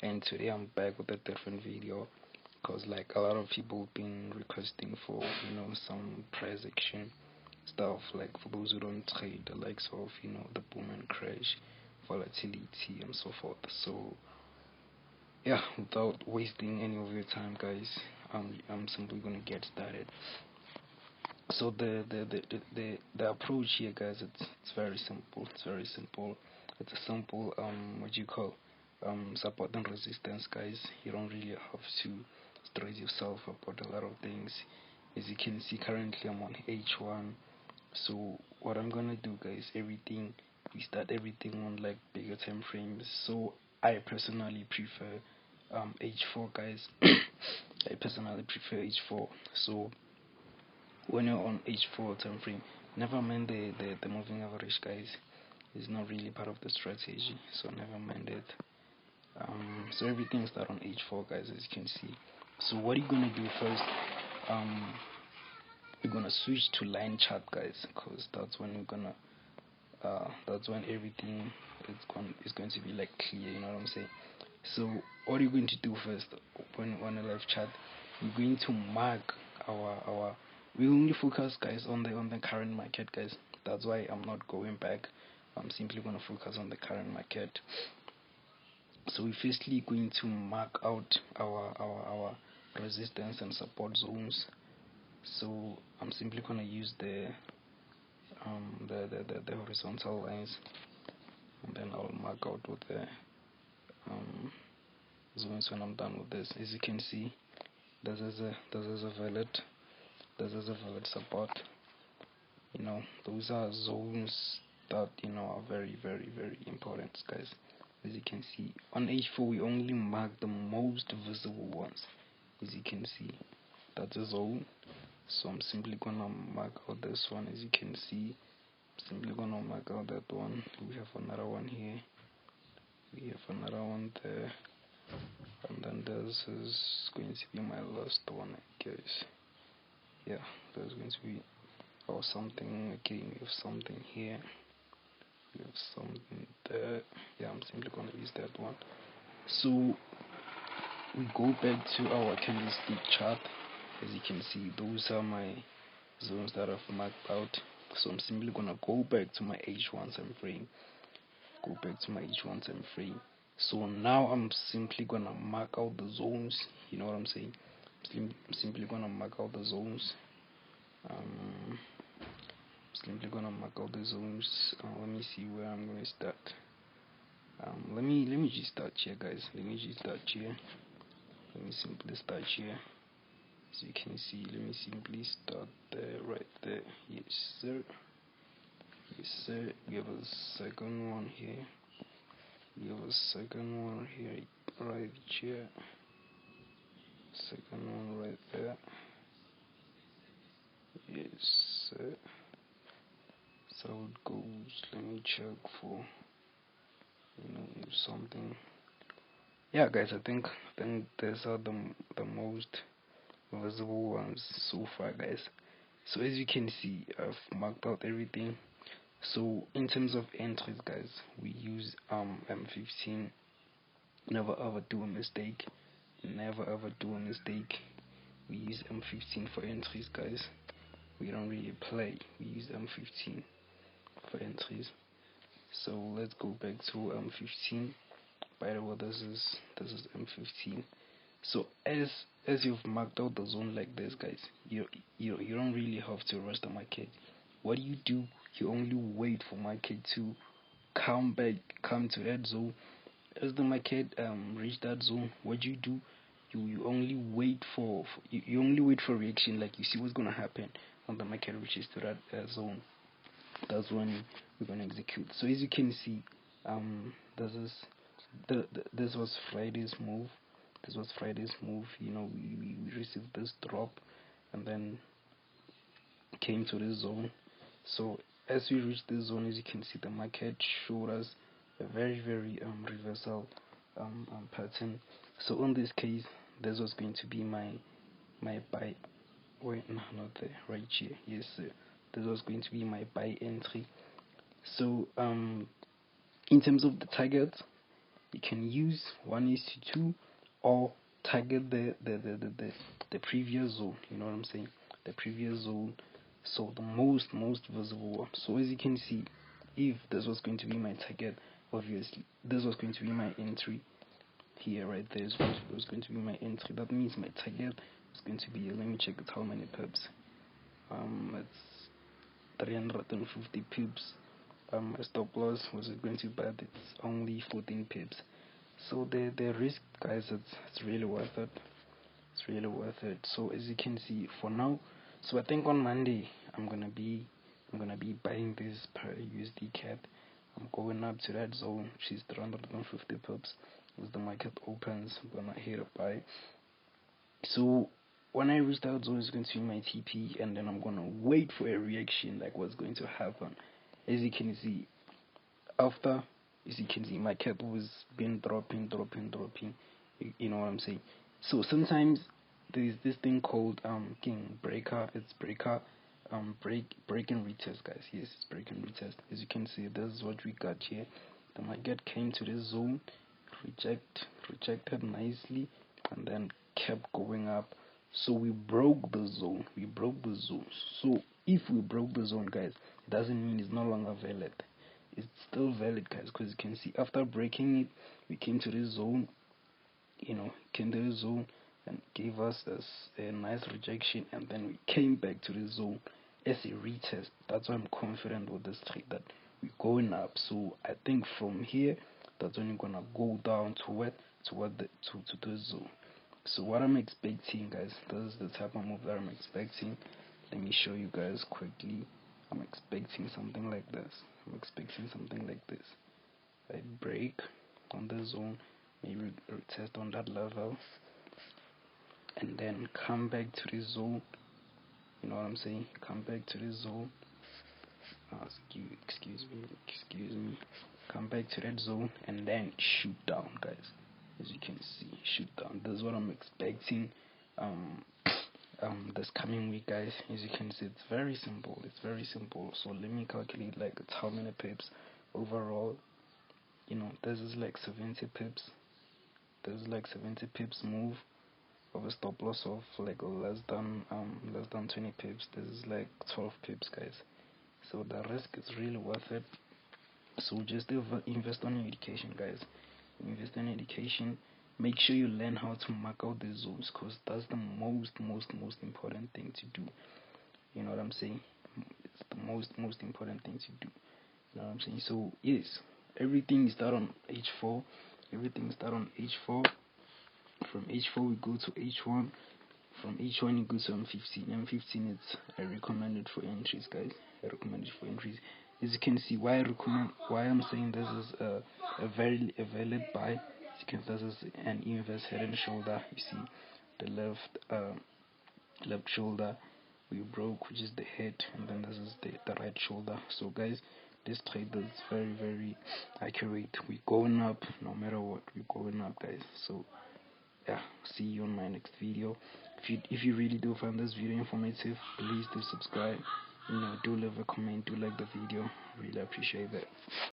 And today I'm back with a different video, because like a lot of people been requesting for some price action stuff, like for those who don't trade, the likes of the boom and crash, volatility and so forth. So yeah, without wasting any of your time, guys, I'm simply gonna get started. So the approach here, guys, it's very simple. It's a simple what you call support and resistance, guys. You don't really have to stress yourself about a lot of things. As you can see, currently I'm on H1. So what I'm gonna do, guys, we start everything on like bigger time frames. So I personally prefer H4, guys. I personally prefer H4. So when you're on H4 time frame, never mind the moving average, guys. It's not really part of the strategy, so never mind it. So everything starts on H4, guys, as you can see. So what you're gonna do first, you're gonna switch to line chart, guys, because that's when that's when everything is going to be like clear. You know what I'm saying? So what you're going to do first, when on a live chart, we're going to mark our we only focus, guys, on the current market, guys. That's why I'm not going back. I'm simply going to focus on the current market. So we're firstly going to mark out our resistance and support zones. So I'm simply going to use the horizontal lines, and then I'll mark out with the zones when I'm done with this. As you can see, this is a valid support. Those are zones that are very, very, very important, guys. As you can see, on H4 we only mark the most visible ones. As you can see, that's a zone. So I'm simply gonna mark out this one. As you can see, I'm simply gonna mark out that one. We have another one here. We have another one there. And then this is going to be my last one, guys. Yeah, there's going to be something. Okay, we have something here. We have something there. Yeah, I'm simply going to use that one. So we go back to our candlestick chart. As you can see, those are my zones that I've marked out. So I'm simply going to go back to my H1 time frame. So now I'm simply going to mark out the zones. You know what I'm saying? I'm simply going to mark out the zones. Let me see where I'm going to start. Let me just start here, guys. Let me simply start here. As you can see, let me simply start there, right there. Yes, sir. We have a second one here. Right here. Second one right there. Yes, sir. So it goes. Let me check for something. Yeah, guys, I think these are the most visible ones so far, guys. So as you can see, I've marked out everything. So in terms of entries, guys, we use M15. Never ever do a mistake. We use M15 for entries, guys. We don't really play. We use M15 for entries. So let's go back to M15. By the way, this is M15. So as you've marked out the zone like this, guys, you don't really have to rush the market. What do? You only wait for market to come to that zone. As the market reach that zone, what do? You only wait for reaction. Like, you see what's gonna happen when the market reaches to that zone. That's when we're gonna execute. So as you can see, this was Friday's move. We received this drop and then came to this zone. So as we reached this zone, as you can see, the market showed us a very, very reversal pattern. So in this case, this was going to be my buy. Wait, no, not there, right here. Yes, sir. This was going to be my buy entry. So in terms of the target, You can use 1:2 or target the previous zone. You know what I'm saying? The previous zone. So the most visible one. So as you can see, if this was going to be my target, obviously this was going to be my entry here, right there was going to be my entry. That means my target is going to be, let me check it, how many pips. It's 350 pips. My stop loss was it going to be bad? It's only 14 pips. So the risk, guys, it's really worth it. It's really worth it. So as you can see, for now, so I think on Monday I'm gonna be buying this per USD cap. I'm going up to that zone, which is 350 pips. As the market opens, I'm gonna hit a buy. So when I reach that zone, it's going to be my TP, and then I'm gonna wait for a reaction, like what's going to happen. As you can see, after, as you can see, my cap was been dropping. You know what I'm saying? So sometimes there's this thing called king breaker. It's breaker break and retest, guys. Yes, it's break and retest. As you can see, this is what we got here. The market came to this zone, rejected nicely, and then kept going up. So we broke the zone. So if we broke the zone, guys, it doesn't mean it's no longer valid. It's still valid, guys, because you can see after breaking it, we came to this zone. Came to this zone and gave us a nice rejection, and then we came back to the zone as a retest. That's why I'm confident with this trade that we're going up. So I think from here, that's when you're gonna go down to the zone. So what I'm expecting, guys, this is the type of move that I'm expecting. Let me show you guys quickly. I'm expecting something like this. I break on the zone, maybe retest on that level, and then come back to the zone. You know what I'm saying? Come back to the zone. Excuse me. Come back to that zone and then shoot down, guys. As you can see, shoot down. This is what I'm expecting. This coming week, guys. As you can see, it's very simple. So let me calculate like it's how many pips overall. This is like 70 pips. Move of a stop loss of like less than 20 pips. This is like 12 pips, guys. So the risk is really worth it. So just invest on your education, guys. Invest in education. Make sure you learn how to mark out the zones, because that's the most important thing to do. You know what I'm saying? It's the most important thing to do. You know what I'm saying? So yes, everything start on H4. From H4 we go to H1. From H1 you go to M15. M15 it's recommended for entries, guys. As you can see, why I'm saying this is a valid buy. As you can see, this is an inverse head and shoulder. You see the left shoulder we broke, which is the head, and then this is the right shoulder. So guys, this trade is very accurate. We're going up no matter what. We're going up, guys. So yeah, see you on my next video. If you really do find this video informative, please do subscribe. Do leave a comment, do like the video. Really appreciate that.